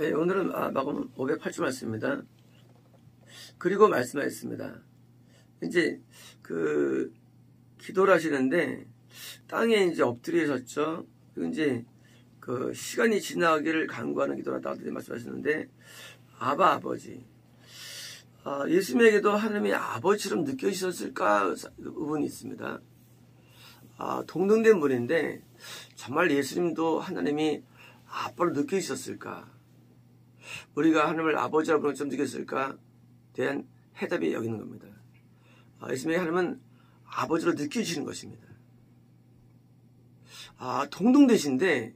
네, 오늘은 마가복음 508주 말씀입니다. 그리고 말씀하셨습니다. 이제 기도를 하시는데 땅에 이제 엎드리셨죠. 그리고 이제 시간이 지나기를 간구하는 기도라고 말씀하셨는데 아바 아버지. 예수님에게도 하나님이 아버지처럼 느껴지셨을까 의문이 있습니다. 동등된 분인데 정말 예수님도 하나님이 아빠로 느껴지셨을까? 우리가 하나님을 아버지라고 좀 느꼈을까? 대한 해답이 여기 있는 겁니다. 예수님의 하나님은 아버지로 느껴지시는 것입니다. 동등되신데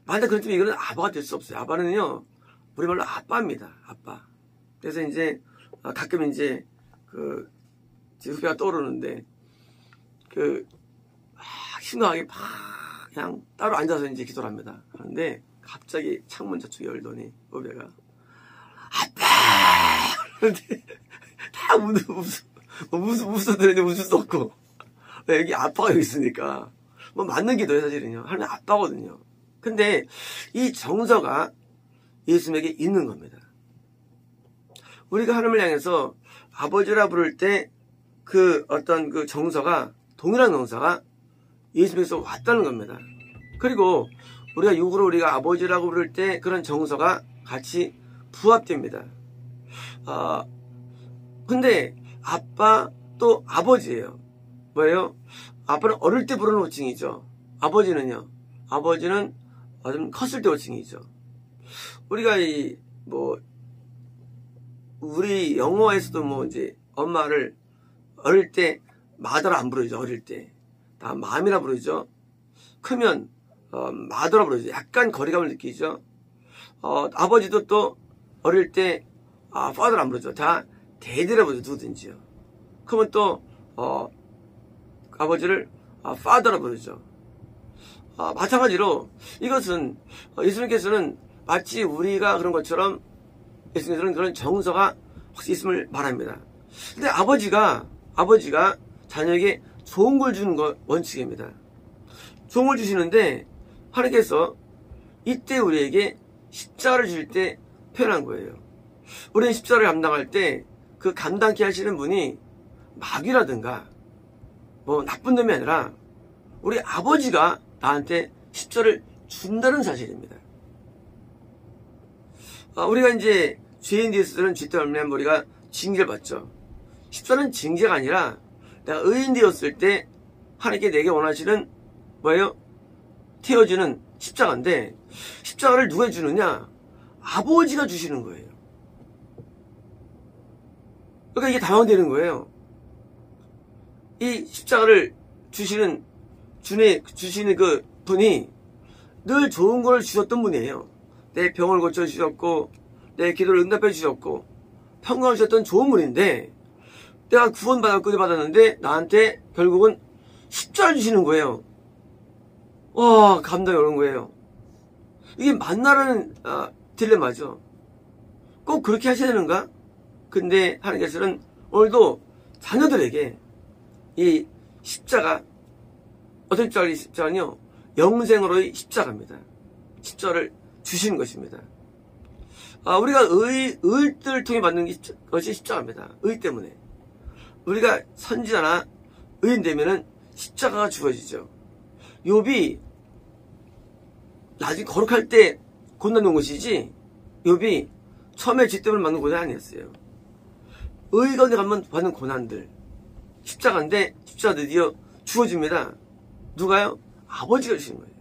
만약 그렇다면 이거는 아빠가 될 수 없어요. 아빠는요 우리말로 아빠입니다. 아빠. 그래서 이제 가끔 이제 제 후배가 떠오르는데 심각하게 그냥 따로 앉아서 이제 기도를 합니다. 하는데 갑자기 창문 저쪽에 열더니 후배가 아빠! 그런데 다 웃어드는데 웃을 수 없고 여기 아빠가 여기 있으니까 뭐 맞는 기도예요. 사실은요. 하나님 아빠거든요. 근데 이 정서가 예수님에게 있는 겁니다. 우리가 하나님을 향해서 아버지라 부를 때 어떤 정서가 동일한 정서가 예수님에게서 왔다는 겁니다. 그리고 우리가 육으로 우리가 아버지라고 부를 때 그런 정서가 같이 부합됩니다. 근데 아빠 또 아버지예요. 뭐예요? 아빠는 어릴 때 부르는 호칭이죠. 아버지는요. 아버지는 좀 컸을 때 호칭이죠. 우리가 우리 영어에서도 이제 엄마를 어릴 때 마더라 안 부르죠. 어릴 때 다 맘이라 부르죠. 크면 마더라 부르죠. 약간 거리감을 느끼죠. 아버지도 또 어릴 때 father 안 부르죠. 다 daddy라 부르죠. 누구든지요. 그러면 또 아버지를 father라 부르죠. 마찬가지로 이것은 예수님께서는 마치 우리가 그런 것처럼 예수님께서는 그런 정서가 확실히 있음을 말합니다. 근데 아버지가 자녀에게 좋은 걸 주는 거 원칙입니다. 좋은 걸 주시는데 하나님께서 이때 우리에게 십자가를 주실 때 표현한 거예요. 우리는 십자가를 감당할 때 그 감당케 하시는 분이 마귀라든가 나쁜 놈이 아니라 우리 아버지가 나한테 십자가를 준다는 사실입니다. 우리가 이제 죄인 되었을 죄 때문에 우리가 징계를 받죠. 십자가는 징계가 아니라 내가 의인 되었을 때 하나님께 내게 원하시는 뭐예요? 태워주는 십자가인데 십자가를 누가 주느냐? 아버지가 주시는 거예요. 그러니까 이게 당황되는 거예요. 이 십자가를 주시는 그 분이 늘 좋은 걸 주셨던 분이에요. 내 병을 고쳐주셨고 내 기도를 응답해 주셨고 평강을 주셨던 좋은 분인데 내가 구원받았고 받았는데 나한테 결국은 십자가를 주시는 거예요. 와, 감당이 어려운 거예요. 이게 만나라는 딜레마죠. 꼭 그렇게 하셔야 되는가? 근데 하나님께서는 오늘도 자녀들에게 이 십자가, 어떤 십자가, 십자가는요 영생으로의 십자가입니다. 십자가를 주시는 것입니다. 우리가 의를 통해 받는 것이 십자가입니다. 의 때문에. 우리가 선지자나 의인 되면은 십자가가 주어지죠. 욥이 나중에 거룩할 때 고난된 것이지 욥이 처음에 죄 때문에 받는 고난이 아니었어요. 의 가운데 가면 받는 고난들 십자가인데 십자가 드디어 주어집니다. 누가요? 아버지가 주시는 거예요.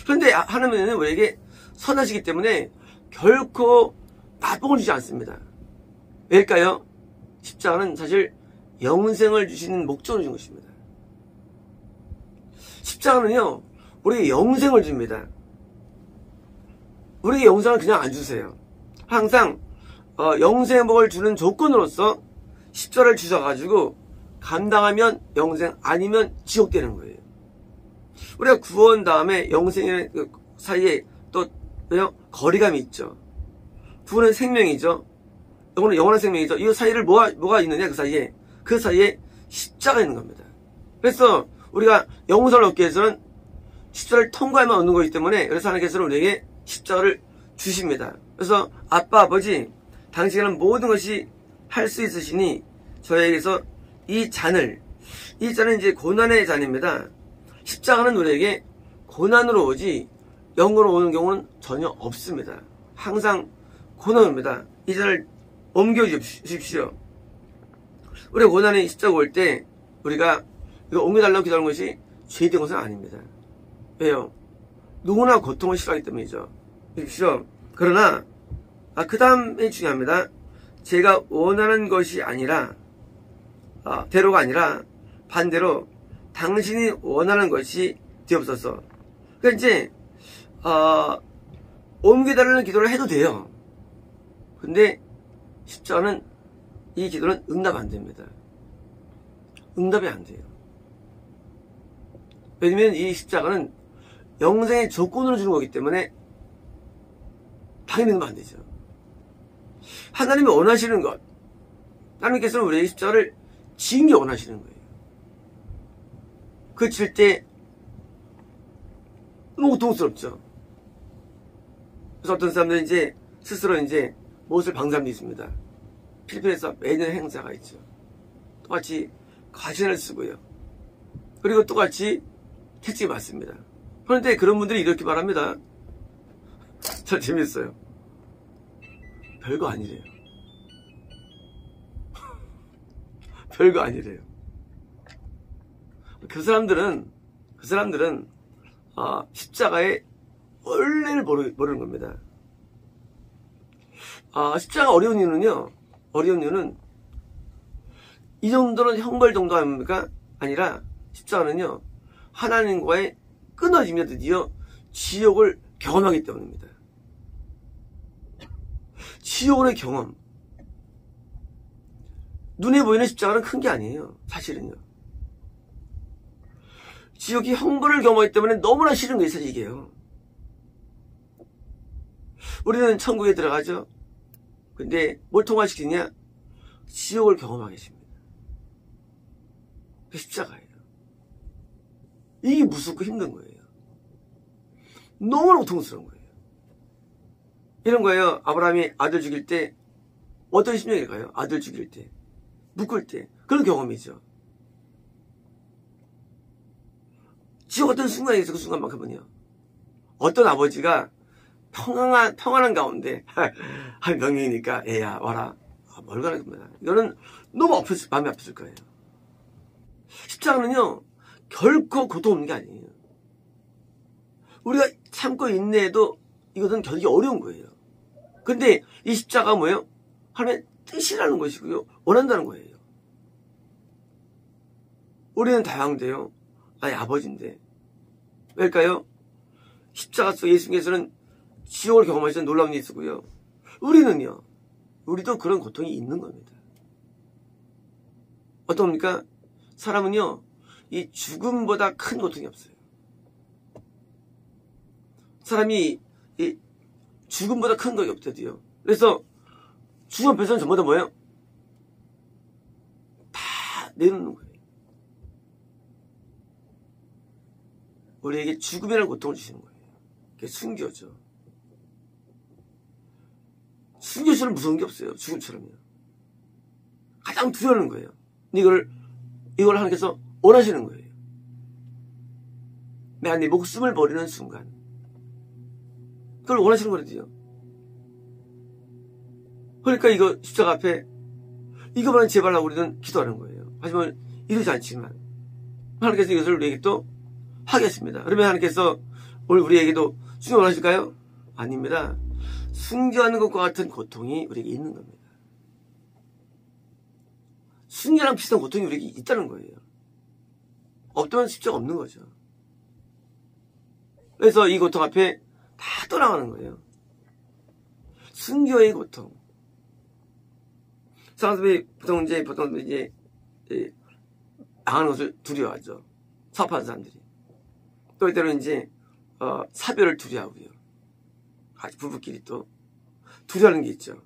그런데 하나님은 우리에게 선하시기 때문에 결코 나쁜 걸 주지 않습니다. 왜일까요? 십자가는 사실 영생을 주시는 목적을 준 것입니다. 십자가는요 우리에게 영생을 줍니다. 우리에게 영생을 그냥 안 주세요. 항상 영생의 복을 주는 조건으로서 십자가를 주셔가지고 감당하면 영생, 아니면 지옥 되는 거예요. 우리가 구원 다음에 영생의 사이에 또 거리감이 있죠. 구원은 생명이죠. 이거는 영원한 생명이죠. 이 사이를 뭐가 있느냐? 그 사이에 십자가 있는 겁니다. 그래서 우리가 영생을 얻기 위해서는 십자가를 통과해만 얻는 것이기 때문에 그래서 하나님께서는 우리에게 십자가를 주십니다. 그래서 아빠, 아버지, 당신은 모든 것이 할 수 있으시니 저에게서 이 잔은 이제 고난의 잔입니다. 십자가는 우리에게 고난으로 오지 영으로 오는 경우는 전혀 없습니다. 항상 고난입니다. 이 잔을 옮겨주십시오. 우리가 고난이 십자가 올 때 우리가 이거 옮겨달라고 기도하는 것이 죄된 것은 아닙니다. 왜요? 누구나 고통을 싫어하기 때문이죠. 보십시오. 그러나 그 다음이 중요합니다. 제가 원하는 것이 아니라 대로가 아니라 반대로 당신이 원하는 것이 되옵소서. 그러니까 이제 옮겨달라는 기도를 해도 돼요. 근데 십자가는 이 기도는 응답 안 됩니다. 응답이 안 돼요. 왜냐면 이 십자가는 영생의 조건으로 주는 거기 때문에 당연히 응답 안 되죠. 하나님이 원하시는 것, 하나님께서는 우리의 십자가를 지는 게 원하시는 거예요. 그 칠 때 너무 고통스럽죠. 그래서 어떤 사람들은 이제 스스로 이제 못을 박는 사람도 있습니다. 필리핀에서 매년 행사가 있죠. 똑같이 가시를 쓰고요. 그리고 똑같이 택지 맞습니다. 그런데 그런 분들이 이렇게 말합니다. 참 재밌어요. 별거 아니래요. 별거 아니래요. 그 사람들은 십자가의 원래를 모르는 겁니다. 십자가 어려운 이유는 이 정도는 형벌 정도 아닙니까? 아니라 십자가는요, 하나님과의 끊어지며 드디어 지옥을 경험하기 때문입니다. 지옥의 경험. 눈에 보이는 십자가는 큰 게 아니에요. 사실은요. 지옥이 형벌을 경험하기 때문에 너무나 싫은 거예요. 사실 이게요. 우리는 천국에 들어가죠. 근데 뭘 통과시키냐? 지옥을 경험하게 하십니다. 그 십자가예요. 이게 무섭고 힘든 거예요. 너무나 고통스러운 거예요. 이런 거예요. 아브라함이 아들 죽일 때 어떤 심정일까요? 아들 죽일 때, 묶을 때 그런 경험이죠. 지옥 어떤 순간이 있어. 그 순간만큼은요. 어떤 아버지가 평안한 가운데 한 명령이니까 애야 와라. 뭘 가는 겁니다. 이거는 너무 마음이 아팠을 거예요. 십자가는요, 결코 고통 없는 게 아니에요. 우리가 참고 인내해도 이것은 견디기 어려운 거예요. 근데 이 십자가가 뭐예요? 하나님의 뜻이라는 것이고요. 원한다는 거예요. 우리는 다양한데요. 아니, 아버지인데. 왜일까요? 십자가 속 예수님께서는 지옥을 경험하시는 놀라운 일이 있고요. 우리는요, 우리도 그런 고통이 있는 겁니다. 어떻습니까? 사람은요, 이 죽음보다 큰 고통이 없어요. 사람이 이 죽음보다 큰 것이 없대도요. 그래서 죽음 앞에서는 전부 다 뭐예요? 다 내놓는 거예요. 우리에게 죽음이라는 고통을 주시는 거예요. 그게 순교죠. 순교처럼 무서운 게 없어요. 죽음처럼요. 가장 두려워하는 거예요. 이걸 하나님께서 원하시는 거예요. 내가 네 목숨을 버리는 순간 그걸 원하시는 거거든요. 그러니까 이거 십자가 앞에 이거만 제발 하고 우리는 기도하는 거예요. 하지만 이러지 않지만 하나님께서 이것을 우리에게 또 하겠습니다. 그러면 하나님께서 오늘 우리에게도 순교 원하실까요? 아닙니다. 순교하는 것과 같은 고통이 우리에게 있는 겁니다. 순교랑 비슷한 고통이 우리에게 있다는 거예요. 없다면 십자가 없는 거죠. 그래서 이 고통 앞에 다 떠나가는 거예요. 순교의 고통. 사람들이 보통 이제 당하는 것을 두려워하죠. 사업하는 사람들이. 또 이때는 이제 사별을 두려워하고요. 같이 부부끼리 또 두려워하는 게 있죠.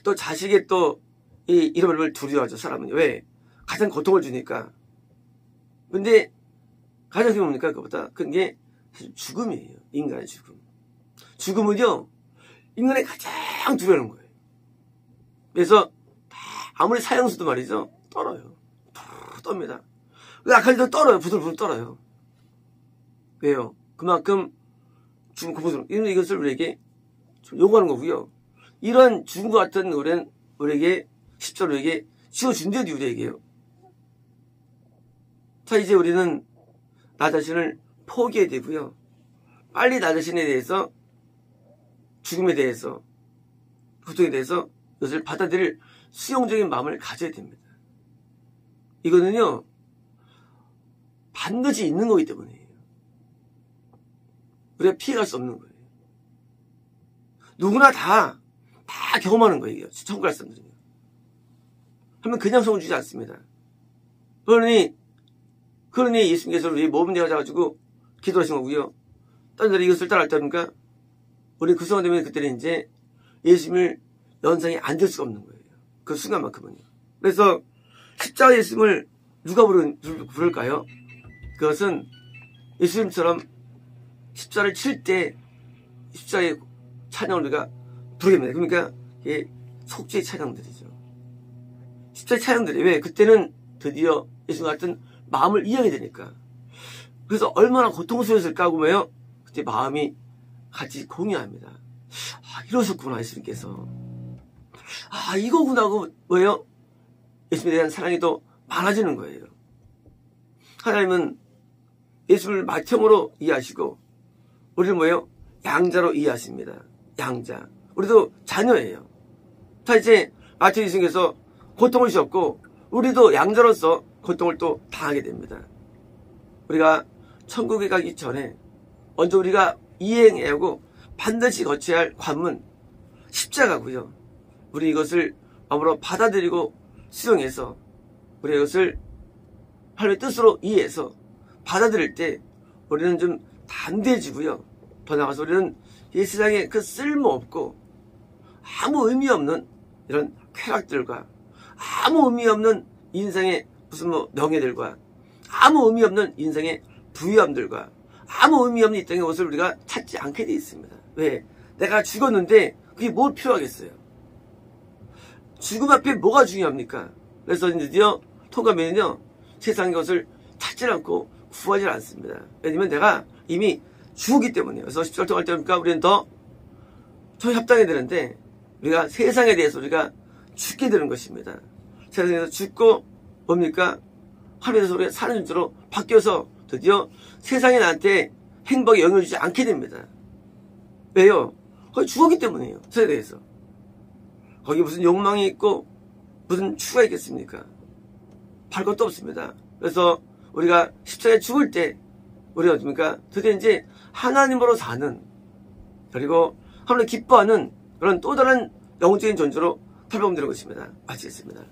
또 자식의 또 이 잃어버림을 두려워하죠. 사람은. 왜? 가장 고통을 주니까. 근데 가장 큰 게 뭡니까? 그것보다 큰 게 사실 죽음이에요. 인간의 죽음. 죽음은요, 인간의 가장 두려운 거예요. 그래서 아무리 사형수도 말이죠. 떨어요. 떱니다. 악한지도 떨어요. 부들부들 떨어요. 왜요? 그만큼 죽음 고통스러운 이것을 우리에게 좀 요구하는 거고요. 이런 죽음과 같은 노래는 우리에게 십자로 우리에게 지어준대요. 우리에게요. 자, 이제 우리는 나 자신을 포기해야 되고요. 빨리 나 자신에 대해서 죽음에 대해서 고통에 대해서 이것을 받아들일 수용적인 마음을 가져야 됩니다. 이거는요 반드시 있는 거기 때문이에요. 우리가 피해갈 수 없는 거예요. 누구나 다 경험하는 거예요. 천국 갈 사람들은요. 하면 그냥 성을 주지 않습니다. 그러니 예수님께서 우리 몸 내어가지고 기도하신 거고요. 다른 데로 이것을 따라할 때 합니까? 우리 그 순간 되면 그때는 이제 예수님을 연상이 안 될 수가 없는 거예요. 그 순간만큼은요. 그래서 십자가 예수님을 누가 부를까요? 그것은 예수님처럼 십자가를 칠 때 십자가의 찬양을 우리가 부르게 됩니다. 그러니까 이게 속죄의 찬양들이죠. 십자가의 찬양들이 왜? 그때는 드디어 예수님 같은 마음을 이해하게 되니까. 그래서 얼마나 고통스러웠을까 하고 뭐예요? 그때 마음이 같이 공유합니다. 이러셨구나 예수님께서. 이거구나 하고 뭐예요? 예수님에 대한 사랑이 더 많아지는 거예요. 하나님은 예수를 맏형으로 이해하시고 우리는 뭐예요? 양자로 이해하십니다. 양자. 우리도 자녀예요. 자, 이제 마태오 예수님께서 고통을 주셨고 우리도 양자로서 고통을 또 당하게 됩니다. 우리가 천국에 가기 전에 먼저 우리가 이행해야 하고 반드시 거쳐야 할 관문 십자가고요. 우리 이것을 마음으로 받아들이고 수용해서 우리 이것을 하나님의 뜻으로 이해해서 받아들일 때 우리는 좀 담대해지고요. 더 나아가서 우리는 이 세상에 그 쓸모없고 아무 의미 없는 이런 쾌락들과 아무 의미 없는 인생의 무슨 명예들과 아무 의미 없는 인생의 부유함들과 아무 의미 없는 이 땅의 것을 우리가 찾지 않게 돼 있습니다. 왜? 내가 죽었는데 그게 뭘 필요하겠어요? 죽음 앞에 뭐가 중요합니까? 그래서 드디어 통감에는요 세상의 것을 찾지 않고 구하지 않습니다. 왜냐면 내가 이미 죽었기 때문이에요. 그래서 십자가를 통할 때니까 우리는 더 협당해야 되는데 우리가 세상에 대해서 우리가 죽게 되는 것입니다. 세상에서 죽고 뭡니까? 하늘에서 우리가 사는 존재로 바뀌어서 드디어 세상에 나한테 행복에 영향을 주지 않게 됩니다. 왜요? 거기 죽었기 때문이에요. 세상에 대해서. 거기 무슨 욕망이 있고 무슨 추가 있겠습니까? 발 것도 없습니다. 그래서 우리가 십자가에 죽을 때 우리가 어떻습니까? 드디어 이제 하나님으로 사는 그리고 하나님 기뻐하는 그런 또 다른 영적인 존재로 탈바꿈되는 것입니다. 마치겠습니다.